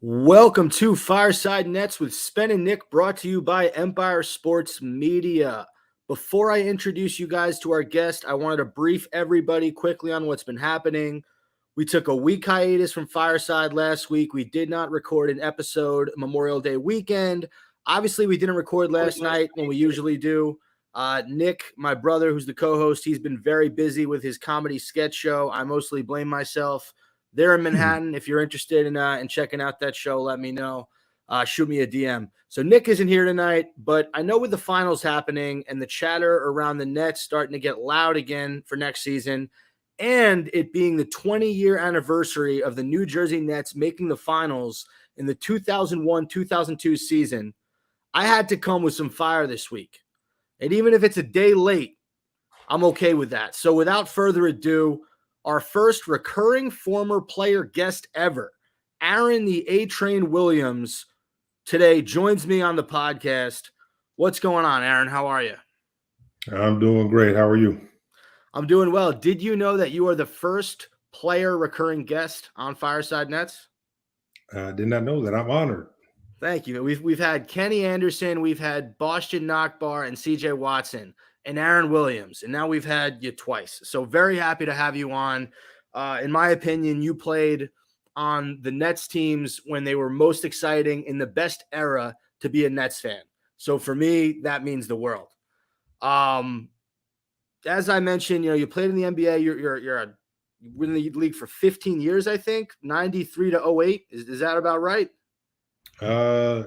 Welcome to Fireside Nets with Spen and Nick, brought to you by Empire Sports Media. Before I introduce you guys to our guest, I wanted to brief everybody quickly on what's been happening. We took a week hiatus from Fireside last week. We did not record an episode Memorial Day weekend. Obviously, we didn't record last night when we usually do. Nick, my brother, who's the co-host, he's been very busy with his comedy sketch show. I mostly blame myself. They're in Manhattan. If you're interested in checking out that show, let me know. Shoot me a DM. So Nick isn't here tonight, but I know with the finals happening and the chatter around the Nets starting to get loud again for next season, and it being the 20-year anniversary of the New Jersey Nets making the finals in the 2001-2002 season, I had to come with some fire this week. And even if it's a day late, I'm okay with that. So without further ado, our first recurring former player guest ever, Aaron the A-Train Williams, today joins me on the podcast. What's going on, Aaron? How are you? I'm doing great. How are you? I'm doing well. Did you know that you are the first player recurring guest on Fireside Nets? I did not know that. I'm honored. Thank you. We've had Kenny Anderson, we've had Boston Knockbar and CJ Watson, and Aaron Williams, and now we've had you twice. So very happy to have you on. In my opinion, you played on the Nets teams when they were most exciting in the best era to be a Nets fan. So for me, that means the world. As I mentioned, you played in the NBA. You're in the league for 15 years, I think, 93 to 08. Is that about right? Yeah,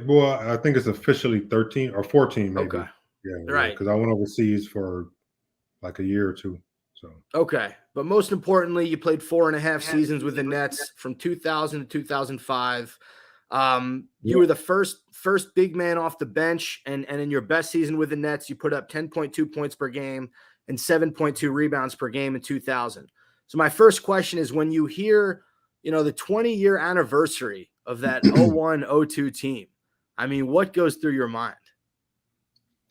well, I think it's officially 13 or 14, maybe. Okay. Yeah, Right. Because I went overseas for like a year or two. So okay, but most importantly, you played 4.5 seasons with the Nets from 2000 to 2005. You were the first big man off the bench, and in your best season with the Nets, you put up 10.2 points per game and 7.2 rebounds per game in 2000. So my first question is, when you hear, the 20-year anniversary of that 01-02 team, I mean, what goes through your mind?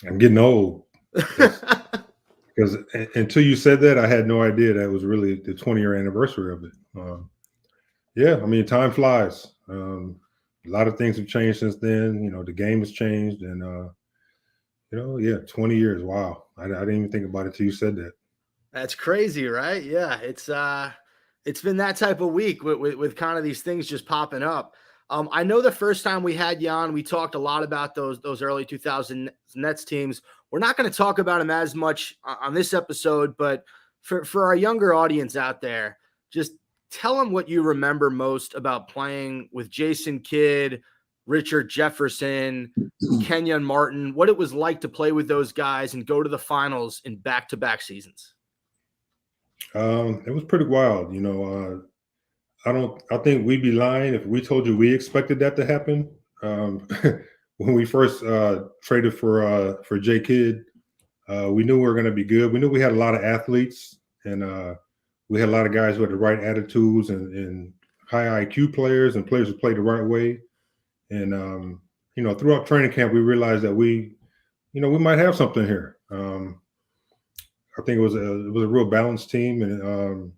I'm getting old. Because until you said that, I had no idea that was really the 20-year anniversary of it. Yeah, I mean, time flies. A lot of things have changed since then. The game has changed, and 20 years. Wow, I didn't even think about it till you said that. That's crazy, right? Yeah, it's been that type of week with kind of these things just popping up. I know the first time we had you on, we talked a lot about those early 2000 Nets teams. We're not going to talk about them as much on this episode, but for our younger audience out there, just tell them what you remember most about playing with Jason Kidd, Richard Jefferson, Kenyon Martin, what it was like to play with those guys and go to the finals in back-to-back seasons. It was pretty wild. I think we'd be lying if we told you we expected that to happen. When we first traded for J Kidd, we knew we were going to be good. We knew we had a lot of athletes, and we had a lot of guys who had the right attitudes and high IQ players and players who played the right way. And throughout training camp, we realized that we might have something here. I think it was a real balanced team, and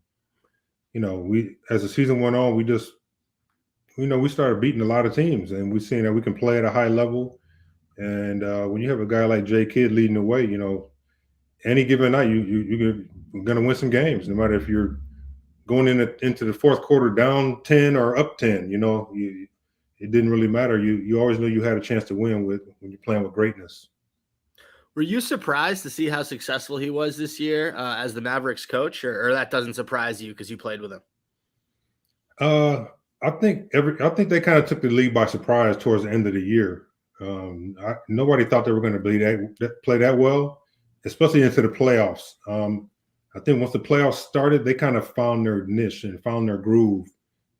we, as the season went on, we started beating a lot of teams, and we seen that we can play at a high level. And when you have a guy like J Kidd leading the way, any given night you're gonna win some games, no matter if you're going into the fourth quarter down 10 or up 10. It didn't really matter. You always knew you had a chance to win when you're playing with greatness. Were you surprised to see how successful he was this year as the Mavericks coach, or that doesn't surprise you because you played with him? I think they kind of took the league by surprise towards the end of the year. Nobody thought they were going to play that well, especially into the playoffs. I think once the playoffs started, they kind of found their niche and found their groove,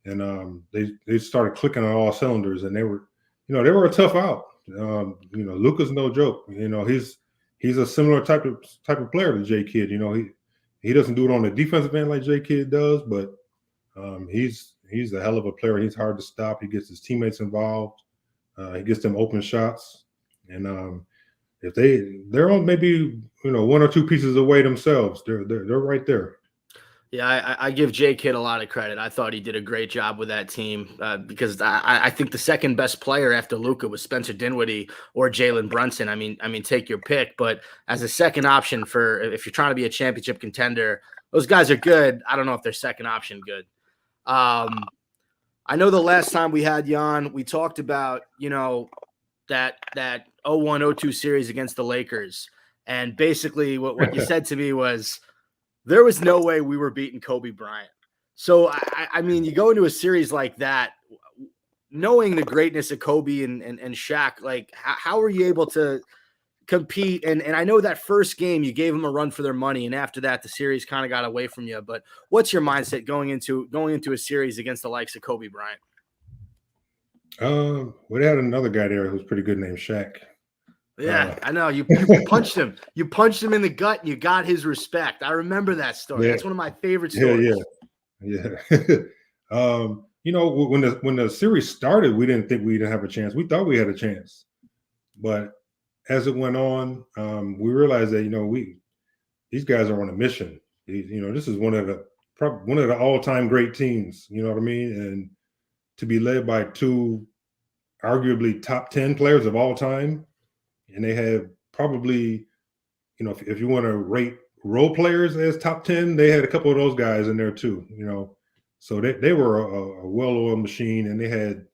and they started clicking on all cylinders. And they were a tough out. Luka's no joke. He's a similar type of player to J Kidd. He doesn't do it on the defensive end like J Kidd does, but he's a hell of a player. He's hard to stop. He gets his teammates involved. He gets them open shots, and if they're on maybe one or two pieces away themselves, they're right there. Yeah, I give J Kidd a lot of credit. I thought he did a great job with that team because I think the second best player after Luka was Spencer Dinwiddie or Jalen Brunson. I mean, take your pick. But as a second option for if you're trying to be a championship contender, those guys are good. I don't know if they're second option good. I know the last time we had Jan, we talked about that 01-02 series against the Lakers, and basically what you said to me was there was no way we were beating Kobe Bryant. So, I mean, you go into a series like that, knowing the greatness of Kobe and Shaq, like, how were you able to compete? And I know that first game, you gave them a run for their money. And after that, the series kind of got away from you. But what's your mindset going into a series against the likes of Kobe Bryant? We had another guy there who's pretty good named Shaq. Yeah, I know. You punched him. You punched him in the gut and you got his respect. I remember that story. Yeah, That's one of my favorite stories. yeah. When the series started, we didn't think we didn't have a chance. We thought we had a chance, but as it went on, we realized that these guys are on a mission. This is one of the all-time great teams. You know what I mean? And to be led by two arguably top 10 players of all time, and they have probably, if you want to rate role players as top 10, they had a couple of those guys in there too. So they were a well-oiled machine, and they had,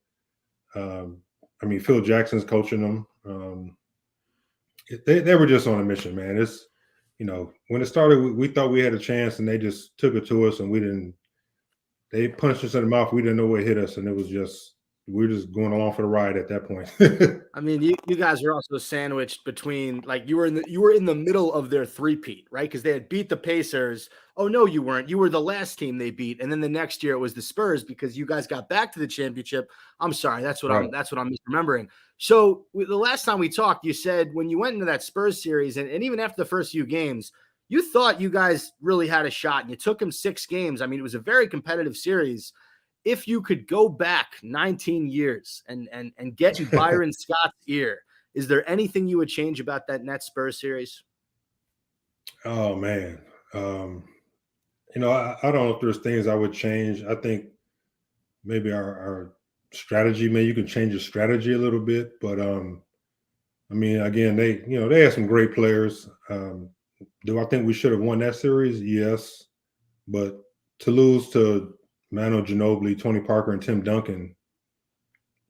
Phil Jackson's coaching them. They were just on a mission, man. It's, when it started, we thought we had a chance, and they just took it to us, and we didn't. They punched us in the mouth. We didn't know where it hit us, and it was just we were just going along for the ride at that point. I mean, you guys were also sandwiched between, like, you were in the middle of their three-peat, right? Because they had beat the Pacers. Oh no, you weren't. You were the last team they beat, and then the next year it was the Spurs because you guys got back to the championship. I'm sorry, that's what Right. that's what I'm misremembering. So the last time we talked, you said when you went into that Spurs series, and even after the first few games, you thought you guys really had a shot, and you took them 6 games. I mean, it was a very competitive series. If you could go back 19 years and get in Byron Scott's ear, is there anything you would change about that Nets Spurs series? Oh man. I don't know if there's things I would change. I think maybe our strategy, maybe you can change the strategy a little bit, but again, they had some great players. Do I think we should have won that series? Yes, but to lose to Manu Ginobili, Tony Parker, and Tim Duncan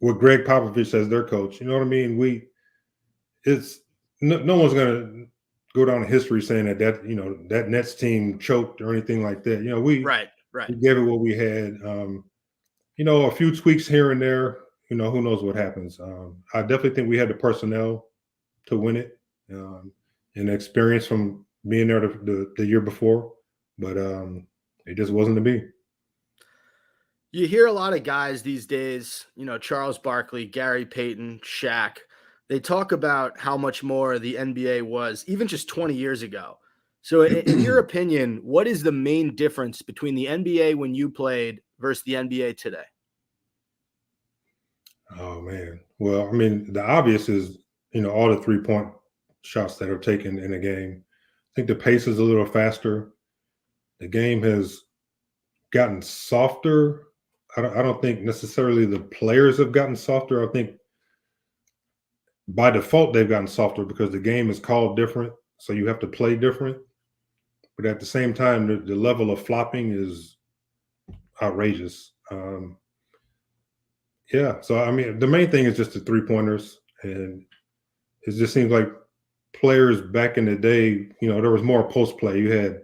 with Greg Popovich as their coach, you know what I mean? It's no one's gonna go down in history saying that Nets team choked or anything like that. We Right. gave it what we had. A few tweaks here and there. Who knows what happens. I definitely think we had the personnel to win it, and the experience from being there the year before, but it just wasn't to be. You hear a lot of guys these days, Charles Barkley, Gary Payton, Shaq. They talk about how much more the NBA was even just 20 years ago. So, in your opinion, what is the main difference between the NBA when you played versus the NBA today? Oh man. Well, the obvious is all the 3-point shots that are taken in a game. I think the pace is a little faster. The game has gotten softer. I don't think necessarily the players have gotten softer. I think by default they've gotten softer because the game is called different, so you have to play different. But at the same time, the level of flopping is outrageous. Yeah, so the main thing is just the 3-pointers, and it just seems like players back in the day, there was more post play. You had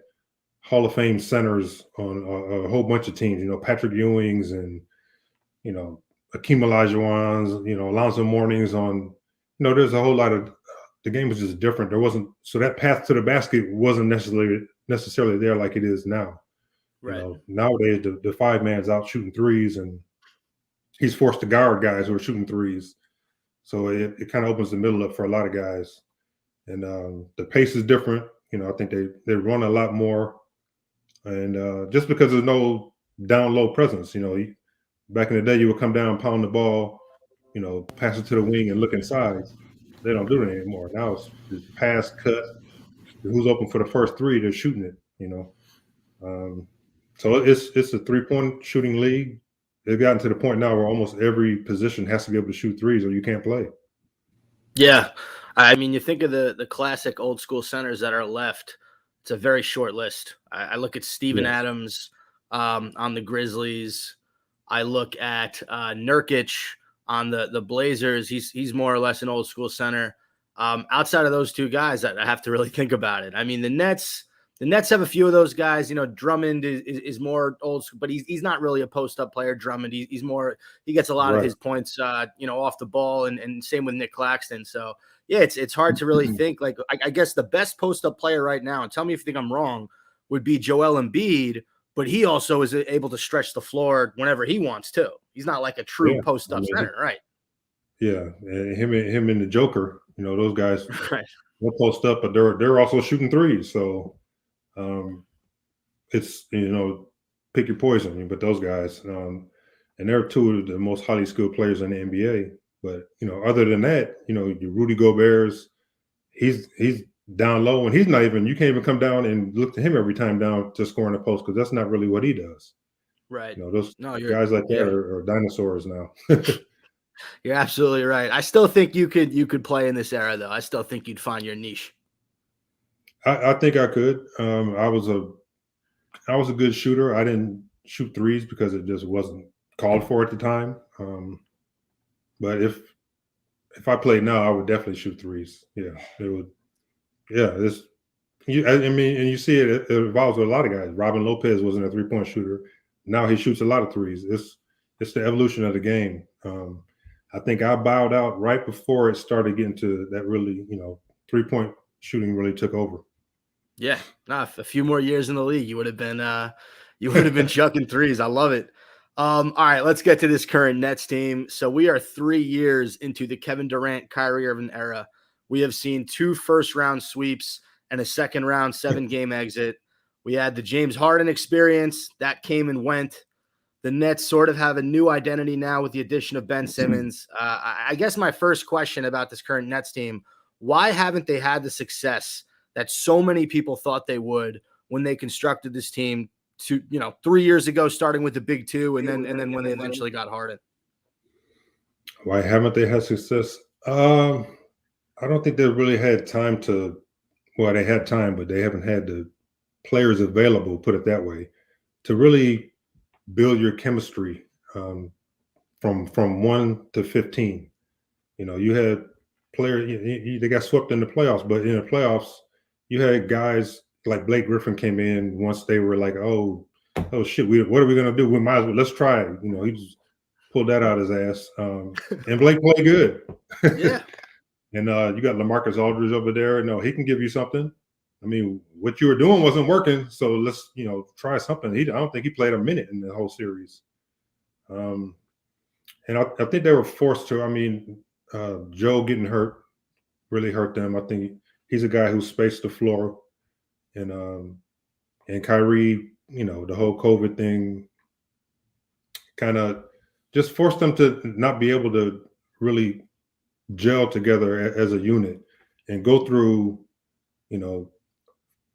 Hall of Fame centers on a whole bunch of teams, Patrick Ewings and, Akeem Olajuwons, Alonzo Mournings on, there's a whole lot of, the game was just different. There wasn't, so that path to the basket wasn't necessarily there like it is now. Right. Nowadays the 5-man's out shooting threes, and he's forced to guard guys who are shooting threes. So it kind of opens the middle up for a lot of guys. And the pace is different. I think they run a lot more. And just because there's no down low presence, back in the day, you would come down, pound the ball, pass it to the wing and look inside. They don't do it anymore. Now it's pass, cut. Who's open for the first three? They're shooting it. So it's a 3-point shooting league. They've gotten to the point now where almost every position has to be able to shoot threes, or you can't play. Yeah. I mean, you think of the classic old school centers that are left. It's a very short list. I look at Steven Yeah. Adams on the Grizzlies. I look at Nurkic on the Blazers. He's more or less an old school center. Outside of those two guys, I have to really think about it. I mean, the Nets have a few of those guys. You know, Drummond is more old school, but he's not really a post up player. Drummond, he's more, he gets a lot of Right. his points, off the ball, and same with Nick Claxton. So yeah, it's hard to really think. Like, I guess the best post up player right now, and tell me if you think I'm wrong, would be Joel Embiid. But he also is able to stretch the floor whenever he wants to. He's not like a true Yeah. post I up mean, center, right? yeah. And him and the Joker, those guys, Right. they'll post up, but they're also shooting threes. So it's, pick your poison. But those guys, and they're two of the most highly skilled players in the NBA. But other than that, your Rudy Gobert's, he's down low, and he's not even. You can't even come down and look to him every time down to score in the post, because that's not really what he does. Right. Those No, guys like that yeah. are dinosaurs now. You're absolutely right. I still think you could play in this era, though. I still think you'd find your niche. I think I could. I was a good shooter. I didn't shoot threes because it just wasn't called for at the time. But if I played now, I would definitely shoot threes. Yeah, it would. Yeah, I mean, and you see it evolves with a lot of guys. Robin Lopez wasn't a 3-point shooter. Now he shoots a lot of threes. It's the evolution of the game. I think I bowed out right before it started getting to that really, 3-point shooting really took over. Yeah, a few more years in the league, you would have been chucking threes. I love it. All right, let's get to this current Nets team. So we are 3 years into the Kevin Durant, Kyrie Irving era. We have seen 2 first-round sweeps and a second-round 7-game exit. We had the James Harden experience that came and went. The Nets sort of have a new identity now with the addition of Ben Simmons. I guess my first question about this current Nets team: why haven't they had the success that so many people thought they would when they constructed this team 3 years ago, starting with the big two, and then when they eventually got Harden? Why haven't they had success? I don't think they've really had time to. Well, they had time, but they haven't had the players available. Put it that way, to really build your chemistry from 1 to 15. You had players. They got swept in the playoffs, but in the playoffs, you had guys like Blake Griffin came in once they were like, oh shit, what are we gonna do? We might as well, let's try it. He just pulled that out his ass. And Blake played good. Yeah. And you got LaMarcus Aldridge over there. No, he can give you something. I mean, what you were doing wasn't working, so let's try something. I don't think he played a minute in the whole series. And I think they were forced to. I mean, Joe getting hurt really hurt them. I think he's a guy who spaced the floor, and Kyrie, the whole COVID thing kind of just forced them to not be able to really gel together as a unit and go through,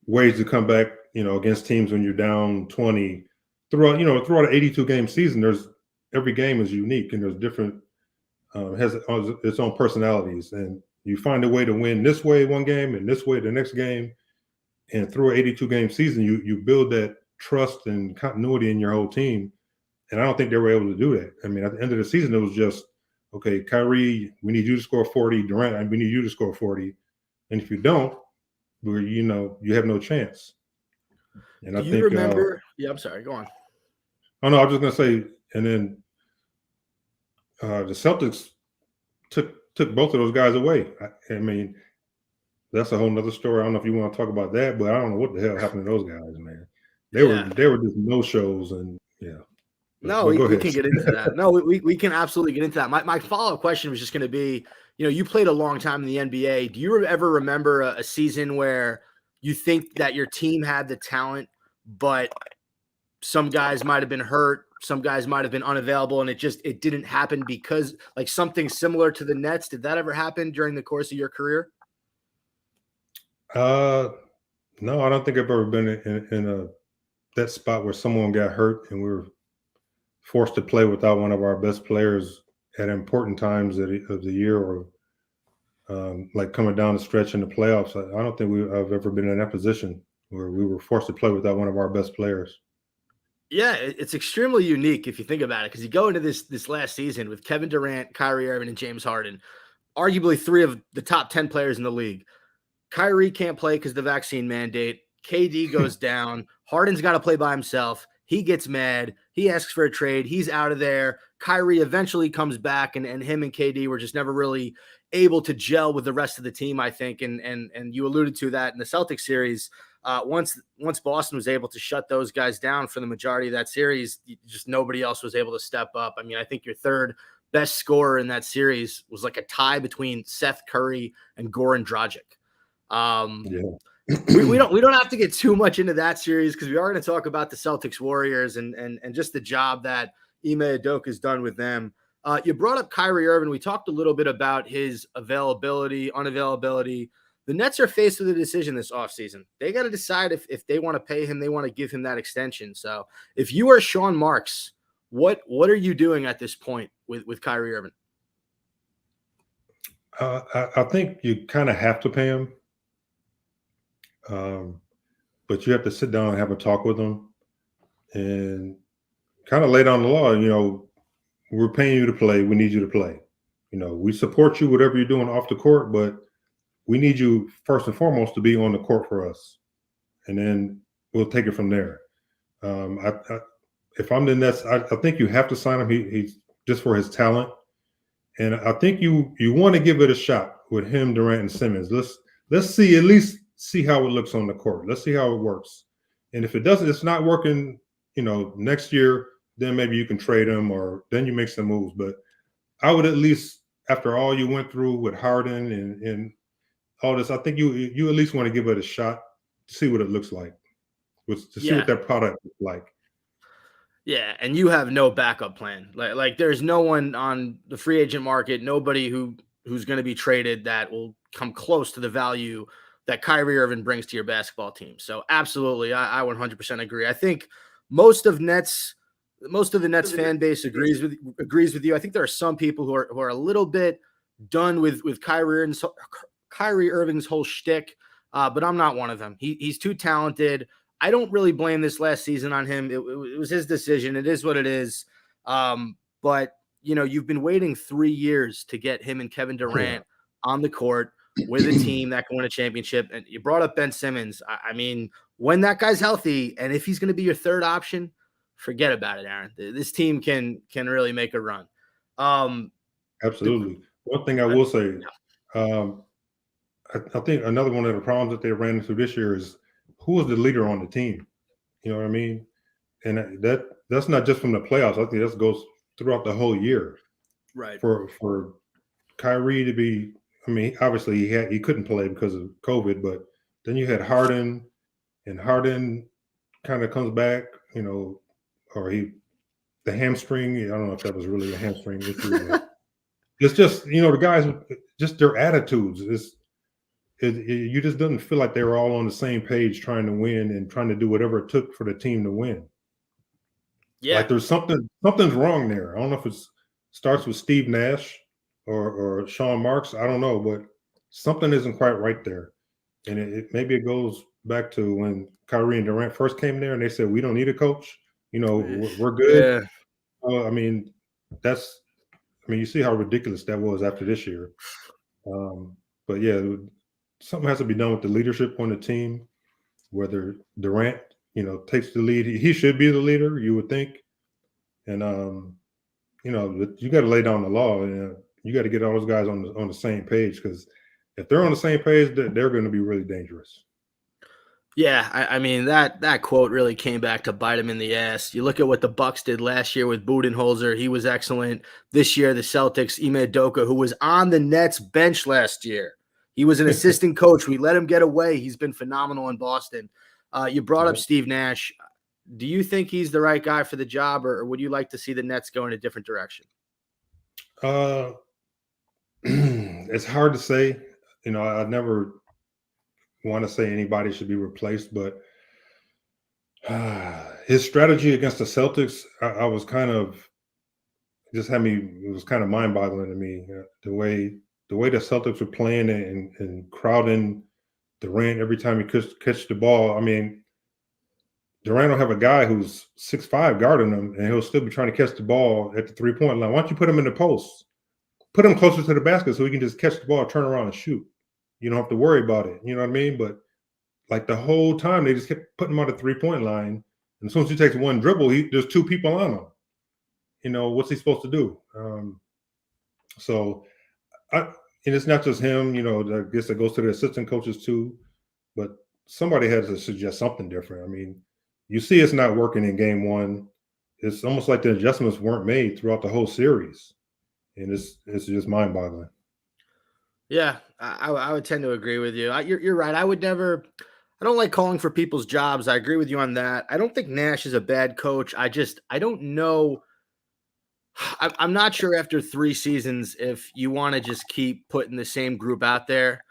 ways to come back, against teams when you're down 20 throughout an 82 game season. There's every game is unique, and there's different, has its own personalities, and you find a way to win this way one game and this way the next game. And through an 82 game season, you build that trust and continuity in your whole team. And I don't think they were able to do that. I mean, at the end of the season, it was just, okay, Kyrie, we need you to score 40. Durant, we need you to score 40. And if you don't, you have no chance. And Do you remember? Yeah, I'm sorry. Go on. Oh no, I was just gonna say, and then the Celtics took both of those guys away. I mean, that's a whole nother story. I don't know if you want to talk about that, but I don't know what the hell happened to those guys, man. They were just no shows, and yeah. No, we can get into that. No, we can absolutely get into that. My follow-up question was just going to be, you played a long time in the NBA. Do you ever remember a season where you think that your team had the talent, but some guys might have been hurt, some guys might have been unavailable, and it didn't happen because, like, something similar to the Nets? Did that ever happen during the course of your career? No, I don't think I've ever been in a that spot where someone got hurt and we were forced to play without one of our best players at important times of the year, or like coming down the stretch in the playoffs. I don't think I've ever been in that position where we were forced to play without one of our best players. Yeah, it's extremely unique if you think about it, because you go into this last season with Kevin Durant, Kyrie Irving, and James Harden, arguably 3 of the top 10 players in the league. Kyrie can't play because of the vaccine mandate. KD goes down. Harden's got to play by himself. He gets mad. He asks for a trade. He's out of there. Kyrie eventually comes back, and him and KD were just never really able to gel with the rest of the team, I think. And you alluded to that in the Celtics series. Once Boston was able to shut those guys down for the majority of that series, just nobody else was able to step up. I mean, I think your third best scorer in that series was like a tie between Seth Curry and Goran Dragic. We don't have to get too much into that series because we are going to talk about the Celtics Warriors and just the job that Ime Udoka has done with them. You brought up Kyrie Irving. We talked a little bit about his availability, unavailability. The Nets are faced with a decision this offseason. They got to decide if they want to pay him, they want to give him that extension. So if you are Sean Marks, what are you doing at this point with Kyrie Irving? I think you kind of have to pay him. But you have to sit down and have a talk with them and kind of lay down the law. You know, we're paying you to play. We need you to play. You know, we support you, whatever you're doing off the court, but we need you first and foremost to be on the court for us. And then we'll take it from there. If I'm the Nets, I think you have to sign him. He's just for his talent. And I think you want to give it a shot with him, Durant, and Simmons. Let's see, at least see how it looks on the court. Let's see how it works. And if it's not working, you know, next year, then maybe you can trade him or then you make some moves. But I would at least, after all you went through with Harden and all this, I think you at least want to give it a shot to see what it looks like, to see what that product looks like. Yeah, and you have no backup plan. Like there's no one on the free agent market, nobody who's going to be traded that will come close to the value that Kyrie Irving brings to your basketball team. So absolutely, I 100% agree. I think most of the Nets fan base agrees with you. I think there are some people who are a little bit done with Kyrie Irving's whole shtick, but I'm not one of them. He's too talented. I don't really blame this last season on him. It was his decision. It is what it is. But you know, you've been waiting 3 years to get him and Kevin Durant on the court with a team that can win a championship. And you brought up Ben Simmons. I mean, when that guy's healthy and if he's going to be your third option, forget about it, Aaron. This team can really make a run. Absolutely. One thing I will say, I think another one of the problems that they ran into this year is who was the leader on the team. You know what I mean? And that's not just from the playoffs. I think that goes throughout the whole year. Right. For Kyrie to be, I mean, obviously he couldn't play because of COVID, but then you had Harden, and Harden kind of comes back, you know, or the hamstring. I don't know if that was really a hamstring issue. It's just, you know, the guys, just their attitudes. You just didn't feel like they were all on the same page trying to win and trying to do whatever it took for the team to win. Yeah. Like there's something's wrong there. I don't know if it starts with Steve Nash or Sean Marks. I don't know, but something isn't quite right there. And maybe it goes back to when Kyrie and Durant first came there and they said, we don't need a coach. You know, we're good. Yeah. I mean, you see how ridiculous that was after this year. But yeah, something has to be done with the leadership on the team, whether Durant, you know, takes the lead. He should be the leader, you would think. And, you know, you got to lay down the law. And you got to get all those guys on the same page, because if they're on the same page, they're going to be really dangerous. Yeah, I mean, that quote really came back to bite him in the ass. You look at what the Bucks did last year with Budenholzer. He was excellent. This year, the Celtics, Ime Udoka, who was on the Nets bench last year. He was an assistant coach. We let him get away. He's been phenomenal in Boston. You brought up Steve Nash. Do you think he's the right guy for the job, or would you like to see the Nets go in a different direction? It's hard to say. You know, I never want to say anybody should be replaced, but His strategy against the Celtics, I was kind of just had me. It was kind of mind boggling to me the way the Celtics were playing and crowding Durant every time he could catch the ball. I mean, Durant will have a guy who's 6'5" guarding him, and he'll still be trying to catch the ball at the 3-point line. Why don't you put him in the post? Put him closer to the basket so he can just catch the ball, turn around, and shoot. You don't have to worry about it. You know what I mean? But like the whole time, they just kept putting him on the 3-point line. And as soon as he takes one dribble, there's two people on him. You know, what's he supposed to do? So, and it's not just him. You know, I guess it goes to the assistant coaches too. But somebody had to suggest something different. I mean, you see it's not working in game one. It's almost like the adjustments weren't made throughout the whole series. And it's just mind-boggling. Yeah, I would tend to agree with you. You're right. I don't like calling for people's jobs. I agree with you on that. I don't think Nash is a bad coach. I don't know. I'm not sure after 3 seasons if you want to just keep putting the same group out there.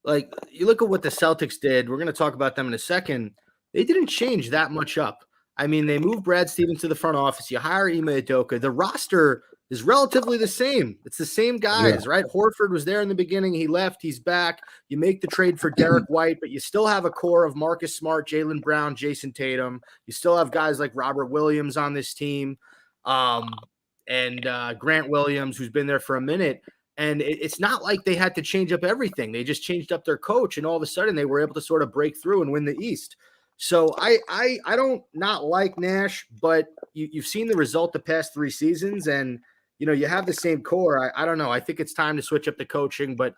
Like, you look at what the Celtics did. We're going to talk about them in a second. They didn't change that much up. I mean, they moved Brad Stevens to the front office. You hire Ime Udoka. The roster is relatively the same. It's the same guys, right? Horford was there in the beginning. He left. He's back. You make the trade for Derek White, but you still have a core of Marcus Smart, Jaylen Brown, Jason Tatum. You still have guys like Robert Williams on this team, and Grant Williams, who's been there for a minute. And it's not like they had to change up everything. They just changed up their coach, and all of a sudden they were able to sort of break through and win the East. So I don't not like Nash, but you've seen the result the past 3 seasons, and you have the same core. I don't know. I think it's time to switch up the coaching, but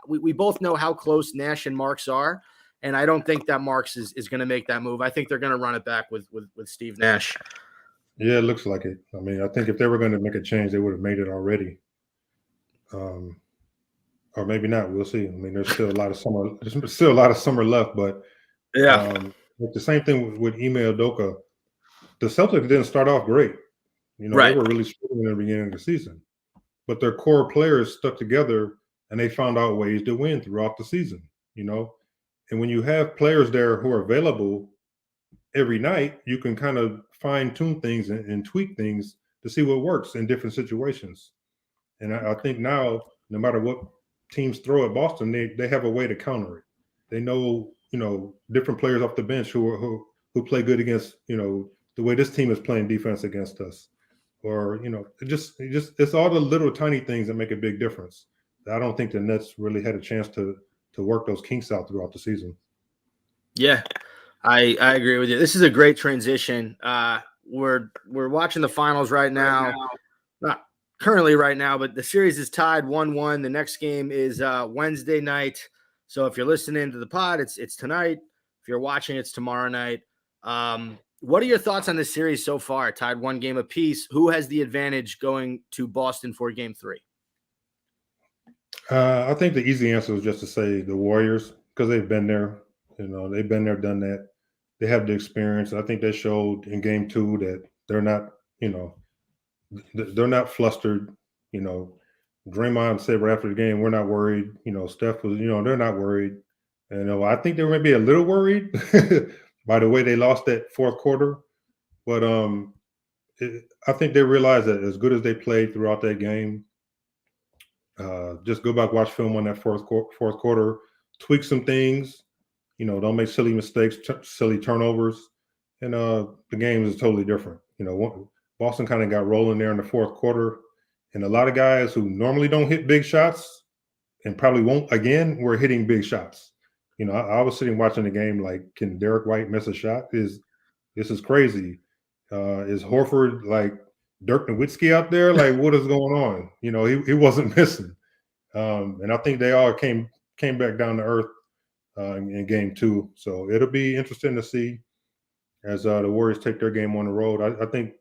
we both know how close Nash and Marks are, and I don't think that Marks is going to make that move. I think they're going to run it back with Steve Nash. Yeah, it looks like it. I mean, I think if they were going to make a change, they would have made it already. Or maybe not. We'll see. I mean, there's still a lot of summer. There's still a lot of summer left, but the same thing with Ime Udoka. The Celtics didn't start off great. They were really struggling in the beginning of the season, but their core players stuck together and they found out ways to win throughout the season. And when you have players there who are available every night, you can kind of fine tune things and tweak things to see what works in different situations. And I think now, no matter what teams throw at Boston, they have a way to counter it. They know, different players off the bench who play good against, the way this team is playing defense against us. Or, it's all the little tiny things that make a big difference. I don't think the Nets really had a chance to work those kinks out throughout the season. Yeah, I agree with you. This is a great transition. We're watching the finals right now. Not currently right now, but the series is tied 1-1. The next game is Wednesday night. So if you're listening to the pod, it's tonight. If you're watching, it's tomorrow night. What are your thoughts on this series so far? Tied 1 game apiece. Who has the advantage going to Boston for game 3? I think the easy answer is just to say the Warriors, because they've been there. They've been there, done that. They have the experience. I think they showed in game 2 that they're not, they're not flustered. Draymond said right after the game, we're not worried. Steph was, they're not worried. And I think they were maybe a little worried by the way they lost that fourth quarter. But I think they realized that as good as they played throughout that game, just go back, watch film on that fourth quarter, tweak some things. Don't make silly mistakes, silly turnovers. And the game is totally different. Boston kind of got rolling there in the fourth quarter. And a lot of guys who normally don't hit big shots and probably won't again were hitting big shots. I was sitting watching the game like, can Derek White miss a shot? This is crazy. Is Horford like Dirk Nowitzki out there? Like, what is going on? He wasn't missing. And I think they all came back down to earth in game 2. So it'll be interesting to see as the Warriors take their game on the road. I think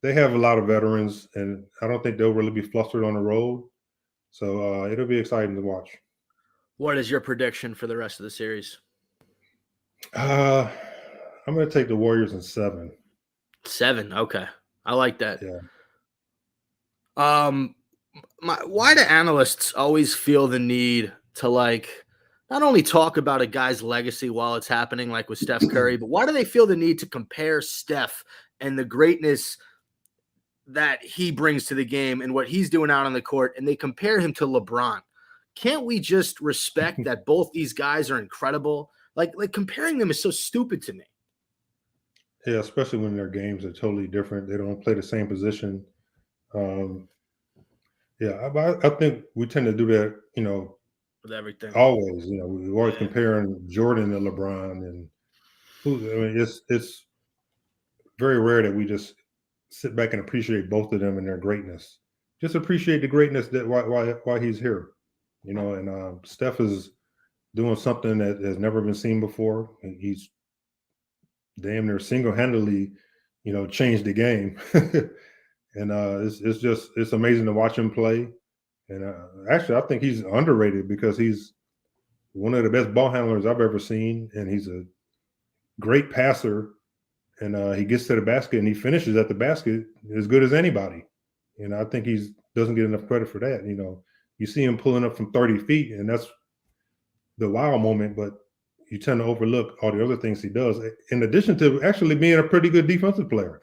they have a lot of veterans, and I don't think they'll really be flustered on the road. So it'll be exciting to watch. What is your prediction for the rest of the series? I'm going to take the Warriors in 7. 7, okay. I like that. Yeah. Why do analysts always feel the need to not only talk about a guy's legacy while it's happening, like with Steph Curry, but why do they feel the need to compare Steph and the greatness that he brings to the game and what he's doing out on the court, and they compare him to LeBron? Can't we just respect that both these guys are incredible? Like comparing them is so stupid to me. Yeah, especially when their games are totally different. They don't play the same position. Yeah, I think we tend to do that, With everything. always. We're always comparing Jordan to LeBron, and it's very rare that we just sit back and appreciate both of them and their greatness. Just appreciate the greatness that why he's here, And Steph is doing something that has never been seen before, and he's damn near single-handedly, changed the game. And it's amazing to watch him play. And actually, I think he's underrated because he's one of the best ball handlers I've ever seen, and he's a great passer. And he gets to the basket and he finishes at the basket as good as anybody. And I think he doesn't get enough credit for that. You see him pulling up from 30 feet, and that's the wow moment, but you tend to overlook all the other things he does, in addition to actually being a pretty good defensive player.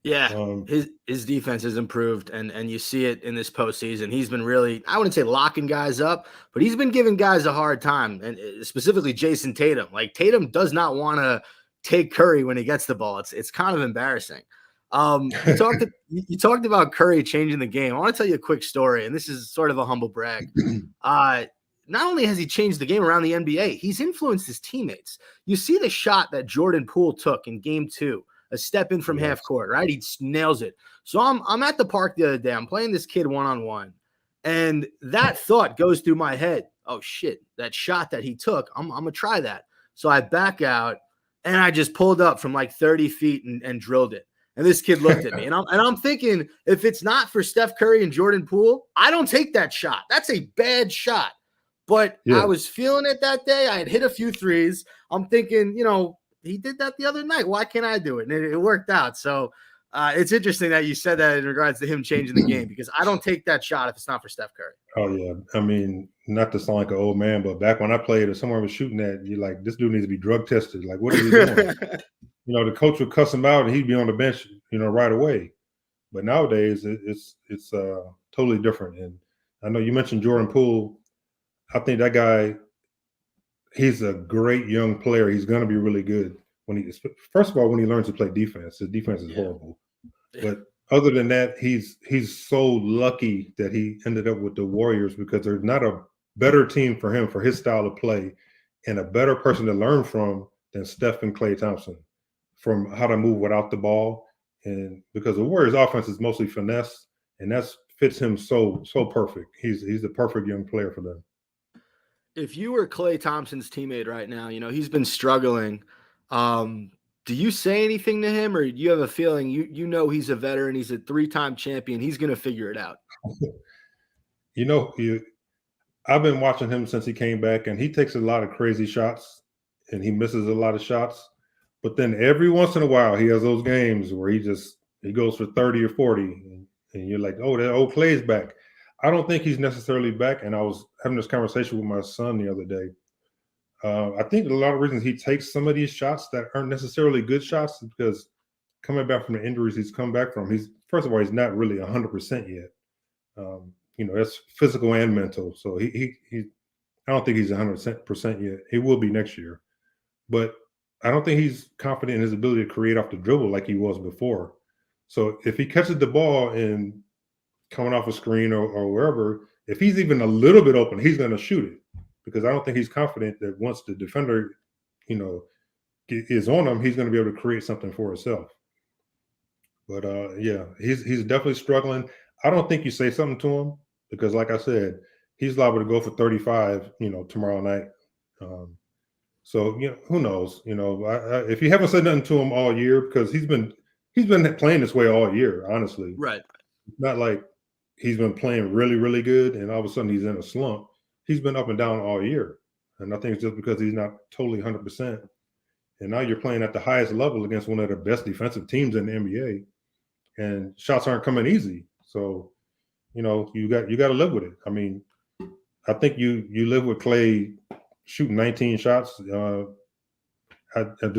Yeah, his defense has improved, and you see it in this postseason. He's been really, I wouldn't say locking guys up, but he's been giving guys a hard time, and specifically Jason Tatum. Like, Tatum does not want to take Curry when he gets the ball. It's kind of embarrassing. You talked about Curry changing the game. I want to tell you a quick story, and this is sort of a humble brag. Not only has he changed the game around the NBA, he's influenced his teammates. You see the shot that Jordan Poole took in Game 2. A step in from half court, right? He nails it. So I'm at the park the other day. I'm playing this kid one-on-one, and that thought goes through my head. Oh, shit, that shot that he took, I'm going to try that. So I back out, and I just pulled up from like 30 feet and drilled it. And this kid looked at me, and I'm thinking, if it's not for Steph Curry and Jordan Poole, I don't take that shot. That's a bad shot. But I was feeling it that day. I had hit a few threes. I'm thinking, he did that the other night. Why can't I do it? And it worked out. So it's interesting that you said that in regards to him changing the game, because I don't take that shot if it's not for Steph Curry. Oh, yeah. I mean, not to sound like an old man, but back when I played, if someone was shooting at you, like, this dude needs to be drug tested. Like, what is he doing? The coach would cuss him out and he'd be on the bench, right away. But nowadays, it's totally different. And I know you mentioned Jordan Poole. I think that guy, he's a great young player. He's going to be really good when first of all, when he learns to play defense. His defense is horrible. But other than that, he's so lucky that he ended up with the Warriors, because there's not a better team for him, for his style of play, and a better person to learn from than Steph and Klay Thompson, from how to move without the ball. And because the Warriors offense is mostly finesse, and that fits him so perfect. He's the perfect young player for them. If you were Klay Thompson's teammate right now, he's been struggling. Do you say anything to him, or do you have a feeling he's a veteran, he's a 3-time champion, he's going to figure it out? I've been watching him since he came back, and he takes a lot of crazy shots, and he misses a lot of shots. But then every once in a while, he has those games where he goes for 30 or 40, and you're like, oh, that old Klay's back. I don't think he's necessarily back. And I was having this conversation with my son the other day. I think a lot of reasons he takes some of these shots that aren't necessarily good shots is because coming back from the injuries he's come back from, first of all, he's not really 100% yet. That's physical and mental. So I don't think he's 100% yet. He will be next year. But I don't think he's confident in his ability to create off the dribble like he was before. So if he catches the ball and coming off a screen or wherever, if he's even a little bit open, he's going to shoot it, because I don't think he's confident that once the defender, is on him, he's going to be able to create something for himself. But he's definitely struggling. I don't think you say something to him, because, like I said, he's liable to go for 35, tomorrow night. So who knows? If you haven't said nothing to him all year, because he's been playing this way all year, honestly. Right. It's not like he's been playing really, really good, and all of a sudden he's in a slump. He's been up and down all year. And I think it's just because he's not totally 100%. And now you're playing at the highest level against one of the best defensive teams in the NBA, and shots aren't coming easy. So, you got to live with it. I mean, I think you live with Klay shooting 19 shots. There's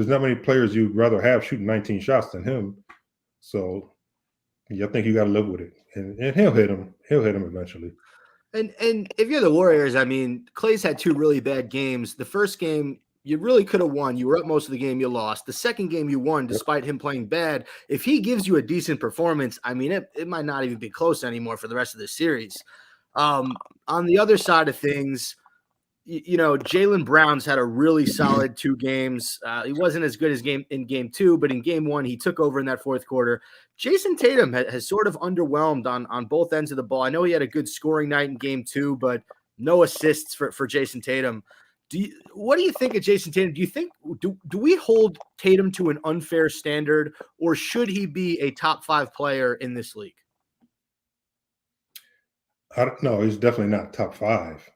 not many players you'd rather have shooting 19 shots than him. So I think you got to live with it, and he'll hit him. He'll hit him eventually. And if you're the Warriors, I mean, Clay's had two really bad games. The first game, you really could have won. You were up most of the game, you lost. The second game, you won despite him playing bad. If he gives you a decent performance, I mean, it might not even be close anymore for the rest of the series. On the other side of things, you know, Jaylen Brown's had a really solid 2 games. He wasn't as good as in game 2, but in game 1, he took over in that fourth quarter. Jason Tatum has sort of underwhelmed on both ends of the ball. I know he had a good scoring night in game 2, but no assists for Jason Tatum. What do you think of Jason Tatum? Do you think do we hold Tatum to an unfair standard, or should he be a top 5 player in this league? I don't know. He's definitely not top 5.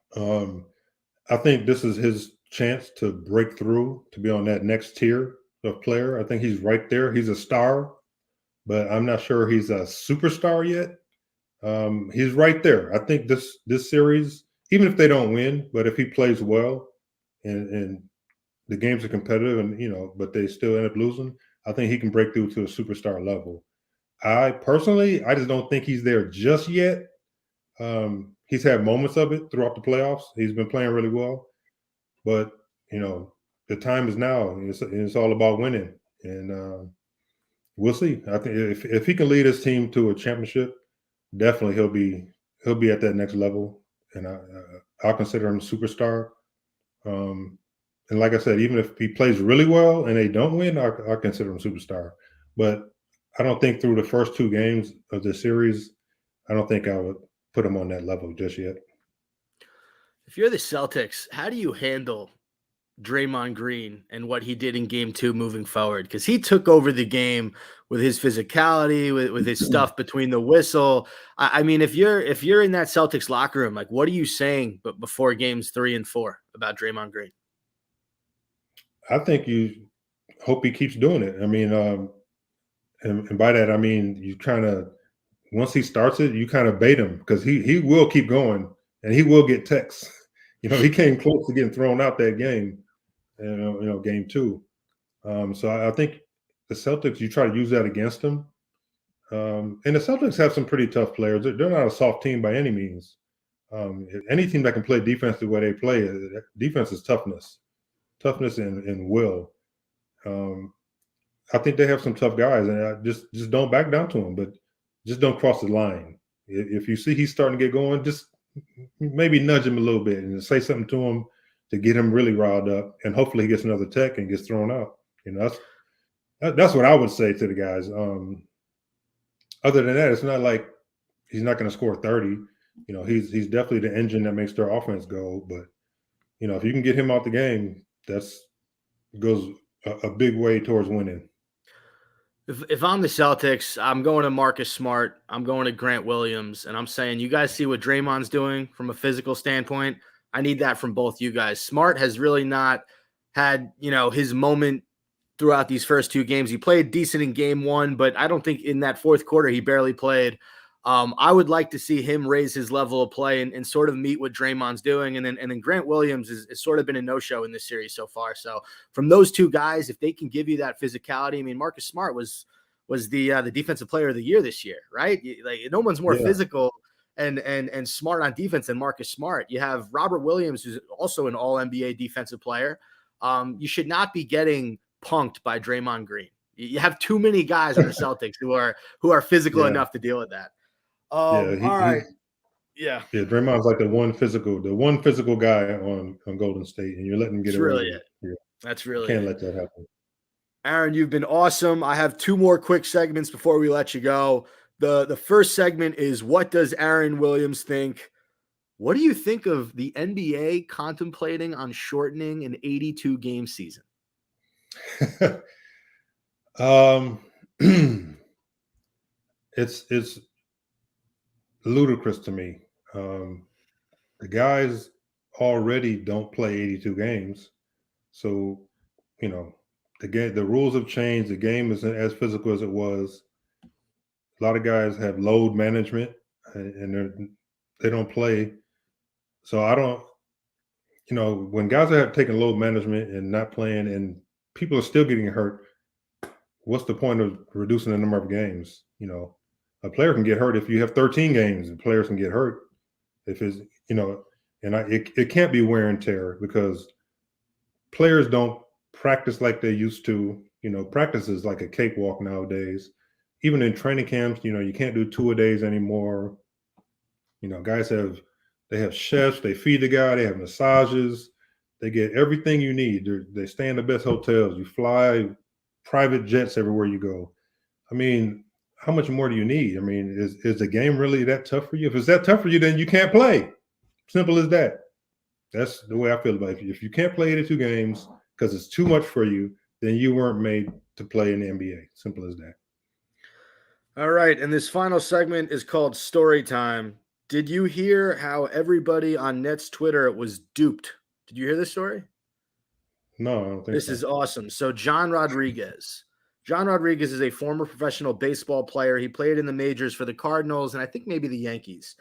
I think this is his chance to break through, to be on that next tier of player. I think he's right there. He's a star, but I'm not sure he's a superstar yet. He's right there. I think this series, even if they don't win, but if he plays well and the games are competitive and, you know, but they still end up losing, I think he can break through to a superstar level. I just don't think he's there just yet. He's had moments of it throughout the playoffs. He's been playing really well, but you know, the time is now. It's all about winning, and we'll see. I think if he can lead his team to a championship, definitely he'll be at that next level, and I'll consider him a superstar. And like I said, even if he plays really well and they don't win, I consider him a superstar. But I don't think through the first 2 games of the series, I don't think I would put him on that level just yet. If you're the Celtics, how do you handle Draymond Green and what he did in game 2 moving forward? Because he took over the game with his physicality, with his stuff between the whistle. I mean, if you're in that Celtics locker room, like, what are you saying but before games 3 and 4 about Draymond Green? I think you hope he keeps doing it. I mean, and by that I mean you kind of, once he starts it, you kind of bait him because he will keep going and he will get texts. You know, he came close to getting thrown out that game, game 2. So I think the Celtics, you try to use that against them. And the Celtics have some pretty tough players. They're not a soft team by any means. Any team that can play defense the way they play, defense is toughness and will. I think they have some tough guys, and I just don't back down to them, but just don't cross the line. If you see he's starting to get going, just maybe nudge him a little bit and say something to him to get him really riled up, and hopefully he gets another tech and gets thrown out. You know, that's what I would say to the guys. Other than that, it's not like he's not going to score 30. You know, he's definitely the engine that makes their offense go. But you know, if you can get him out the game, that's goes a big way towards winning. If I'm the Celtics, I'm going to Marcus Smart. I'm going to Grant Williams, and I'm saying, you guys see what Draymond's doing from a physical standpoint. I need that from both you guys. Smart has really not had, you know, his moment throughout these first 2 games. He played decent in game 1, but I don't think in that fourth quarter he barely played. I would like to see him raise his level of play and sort of meet what Draymond's doing. And then Grant Williams is sort of been a no-show in this series so far. So from those 2 guys, if they can give you that physicality, I mean, Marcus Smart was the defensive player of the year this year, right? Like, no one's more physical and smart on defense than Marcus Smart. You have Robert Williams, who's also an all-NBA defensive player. You should not be getting punked by Draymond Green. You have too many guys on the Celtics who are physical enough to deal with that. All right. Yeah. Draymond's like the one physical guy on Golden State, and you're letting him get away. Really it. Yeah. That's really can't let that happen. Aaron, you've been awesome. I have 2 more quick segments before we let you go. The first segment is, what does Aaron Williams think? What do you think of the NBA contemplating on shortening an 82 game season? It's ludicrous to me. The guys already don't play 82 games, so you know the rules have changed. The game isn't as physical as it was. A lot of guys have load management, and they don't play. So when guys are taking load management and not playing, and people are still getting hurt, what's the point of reducing the number of games? A player can get hurt if you have 13 games, and players can get hurt if it's it can't be wear and tear because players don't practice like they used to. Practice is like a cakewalk nowadays. Even in training camps, you can't do 2-a-days anymore. Guys they have chefs, they feed the guy, they have massages, they get everything you need. They stay in the best hotels. You fly private jets everywhere you go. I mean, how much more do you need? I mean, is the game really that tough for you? If it's that tough for you, then you can't play. Simple as that. That's the way I feel about it. If you can't play 82 games because it's too much for you, then you weren't made to play in the NBA. Simple as that. All right. And this final segment is called Story Time. Did you hear how everybody on Nets Twitter was duped? Did you hear this story? No, I don't think this so. is awesome. So John Rodriguez is a former professional baseball player. He played in the majors for the Cardinals and I think maybe the Yankees.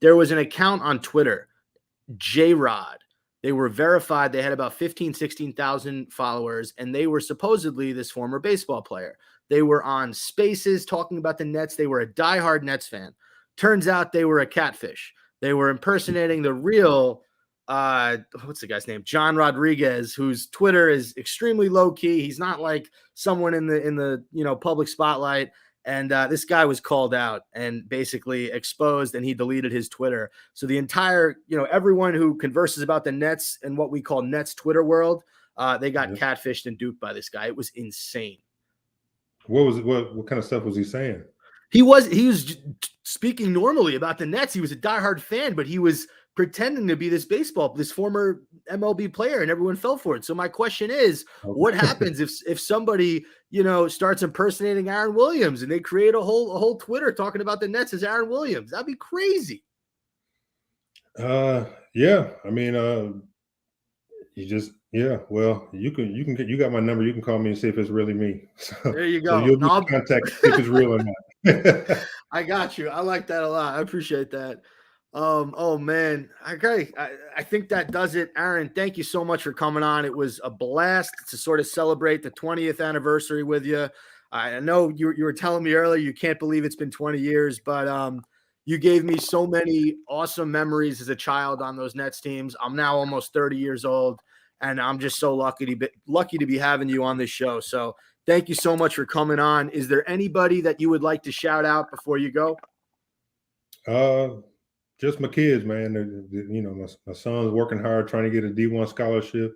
There was an account on Twitter, J-Rod. They were verified. They had about 16,000 followers, and they were supposedly this former baseball player. They were on Spaces talking about the Nets. They were a diehard Nets fan. Turns out they were a catfish. They were impersonating the real, what's the guy's name? John Rodriguez, whose Twitter is extremely low key. He's not like someone in the public spotlight. And this guy was called out and basically exposed, and he deleted his Twitter. So the entire, everyone who converses about the Nets and what we call Nets Twitter world, they got catfished and duped by this guy. It was insane. What kind of stuff was he saying? He was speaking normally about the Nets. He was a diehard fan, but he was pretending to be this former MLB player, and everyone fell for it. So my question is, what happens if somebody, starts impersonating Aaron Williams and they create a whole Twitter talking about the Nets as Aaron Williams? That'd be crazy. Yeah. I mean, well, you got my number. You can call me and see if it's really me. So, there you go. So you'll get contact if it's real or not. I got you. I like that a lot. I appreciate that. Oh man. Okay. I think that does it. Aaron, thank you so much for coming on. It was a blast to sort of celebrate the 20th anniversary with you. I know you were telling me earlier, you can't believe it's been 20 years, but you gave me so many awesome memories as a child on those Nets teams. I'm now almost 30 years old, and I'm just so lucky to be having you on this show. So thank you so much for coming on. Is there anybody that you would like to shout out before you go? Just my kids, man. My son's working hard trying to get a D1 scholarship.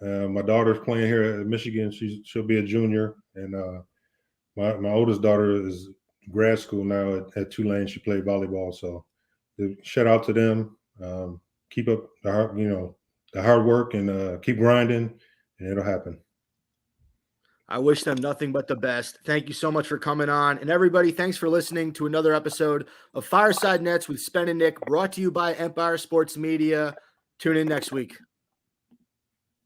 My daughter's playing here at Michigan. She'll be a junior, and my oldest daughter is grad school now at Tulane. She played volleyball. So shout out to them. Keep up the hard work and keep grinding, and it'll happen. I wish them nothing but the best. Thank you so much for coming on. And everybody, thanks for listening to another episode of Fireside Nets with Spen and Nick, brought to you by Empire Sports Media. Tune in next week.